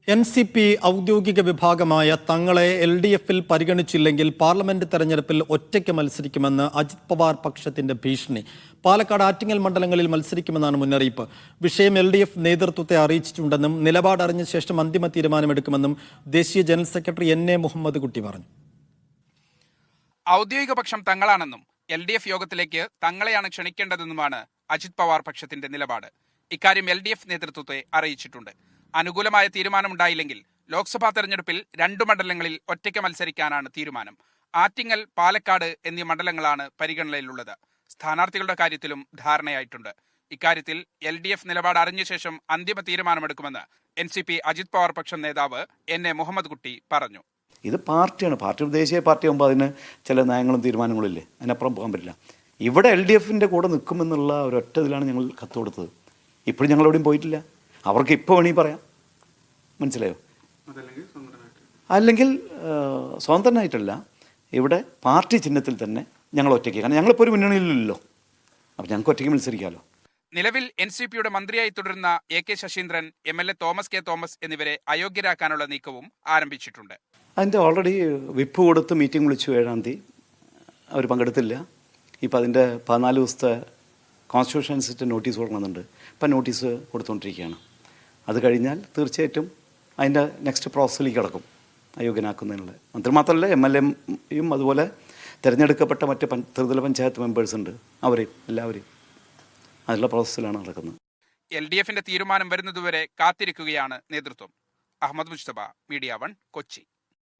NCP ഔദ്യോഗിക വിഭാഗമായ തങ്ങളെ LDFൽ പരിഗണിച്ചില്ലെങ്കിൽ പാർലമെന്റ് തെരഞ്ഞെടുപ്പിൽ ഒറ്റയ്ക്ക് മത്സരിക്കുമെന്ന് അജിത് പവാർ പക്ഷത്തിന്റെ ഭീഷണി. പാലക്കാട് ആറ്റിങ്ങൽ മണ്ഡലങ്ങളിൽ മത്സരിക്കുമെന്നാണ് മുന്നറിയിപ്പ്. വിഷയം LDF നേതൃത്വത്തെ അറിയിച്ചിട്ടുണ്ടെന്നും നിലപാടറിഞ്ഞ ശേഷം അന്തിമ തീരുമാനമെടുക്കുമെന്നും ദേശീയ ജനറൽ സെക്രട്ടറി NA മുഹമ്മദ് കുട്ടി പറഞ്ഞു. ഔദ്യോഗിക പക്ഷം തങ്ങളാണെന്നും LDF യോഗത്തിലേക്ക് തങ്ങളെയാണ് ക്ഷണിക്കേണ്ടതെന്നുമാണ് അജിത് പവാർ പക്ഷത്തിന്റെ നിലപാട്. ഇക്കാര്യം LDF നേതൃത്വത്തെ അറിയിച്ചിട്ടുണ്ട്. അനുകൂലമായ തീരുമാനമുണ്ടായില്ലെങ്കിൽ ലോക്സഭാ തെരഞ്ഞെടുപ്പിൽ 2 മണ്ഡലങ്ങളിൽ ഒറ്റയ്ക്ക് മത്സരിക്കാനാണ് തീരുമാനം. ആറ്റിങ്ങൽ, പാലക്കാട് എന്നീ മണ്ഡലങ്ങളാണ് പരിഗണനയിലുള്ളത്. സ്ഥാനാർത്ഥികളുടെ കാര്യത്തിലും ധാരണയായിട്ടുണ്ട്. ഇക്കാര്യത്തിൽ LDF നിലപാട് അറിഞ്ഞ ശേഷം അന്തിമ തീരുമാനമെടുക്കുമെന്ന് NCP അജിത് പവാർ പക്ഷം നേതാവ് NA മുഹമ്മദ് കുട്ടി പറഞ്ഞു. ഇത് പാർട്ടിയാണ്. പാർട്ടി ദേശീയ പാർട്ടി ആകുമ്പോൾ അതിന് ചില നയങ്ങളും തീരുമാനങ്ങളും ഇല്ലേ, അതിനപ്പുറം പോകാൻ പറ്റില്ല. ഇവിടെ LDFൻ്റെ കൂടെ നിൽക്കുമെന്നുള്ള ഒരൊറ്റ ഇതിലാണ് ഞങ്ങൾ കത്ത് കൊടുത്തത്. ഇപ്പോഴും ഞങ്ങൾ എവിടെയും പോയിട്ടില്ല. അവർക്ക് ഇപ്പോൾ വേണമെങ്കിൽ പറയാം, മനസ്സിലായോ? അല്ലെങ്കിൽ സ്വതന്ത്രനായിട്ടല്ല, ഇവിടെ പാർട്ടി ചിഹ്നത്തിൽ തന്നെ ഞങ്ങൾ ഒറ്റയ്ക്ക്, കാരണം ഞങ്ങളിപ്പോൾ ഒരു മുന്നണിയിലല്ലോ, അപ്പോൾ ഞങ്ങൾക്ക് ഒറ്റയ്ക്ക് മത്സരിക്കാമല്ലോ. നിലവിൽ NCPയുടെ മന്ത്രിയായി തുടരുന്ന AK Saseendran, MLA Thomas K Thomas എന്നിവരെ അയോഗ്യരാക്കാനുള്ള നീക്കവും ആരംഭിച്ചിട്ടുണ്ട്. അതിൻ്റെ ഓൾറെഡി വിപ്പ് കൊടുത്ത് മീറ്റിംഗ് വിളിച്ചു. 7-ാം തീയതി അവർ പങ്കെടുത്തില്ല. ഇപ്പോൾ അതിൻ്റെ 14 ദിവസത്തെ കോൺസ്റ്റിറ്റ്യൂഷൻ അനുസരിച്ച് നോട്ടീസ് കൊടുക്കുന്നുണ്ട്. ഇപ്പം നോട്ടീസ് കൊടുത്തുകൊണ്ടിരിക്കുകയാണ്. അത് കഴിഞ്ഞാൽ തീർച്ചയായിട്ടും അതിൻ്റെ നെക്സ്റ്റ് പ്രോസസ്സിലേക്ക് കിടക്കും, അയോഗ്യനാക്കുന്നതിനുള്ള. മാത്രമല്ല MLAയും അതുപോലെ തിരഞ്ഞെടുക്കപ്പെട്ട മറ്റ് ത്രിതല പഞ്ചായത്ത് മെമ്പേഴ്സ് ഉണ്ട്, അവരെയും എല്ലാവരെയും അതിനുള്ള പ്രോസസ്സിലാണ് നടക്കുന്നത്. LDFന്റെ തീരുമാനം വരുന്നതുവരെ കാത്തിരിക്കുകയാണ് നേതൃത്വം. അഹമ്മദ് മുസ്തഫ, മീഡിയ 1, കൊച്ചി.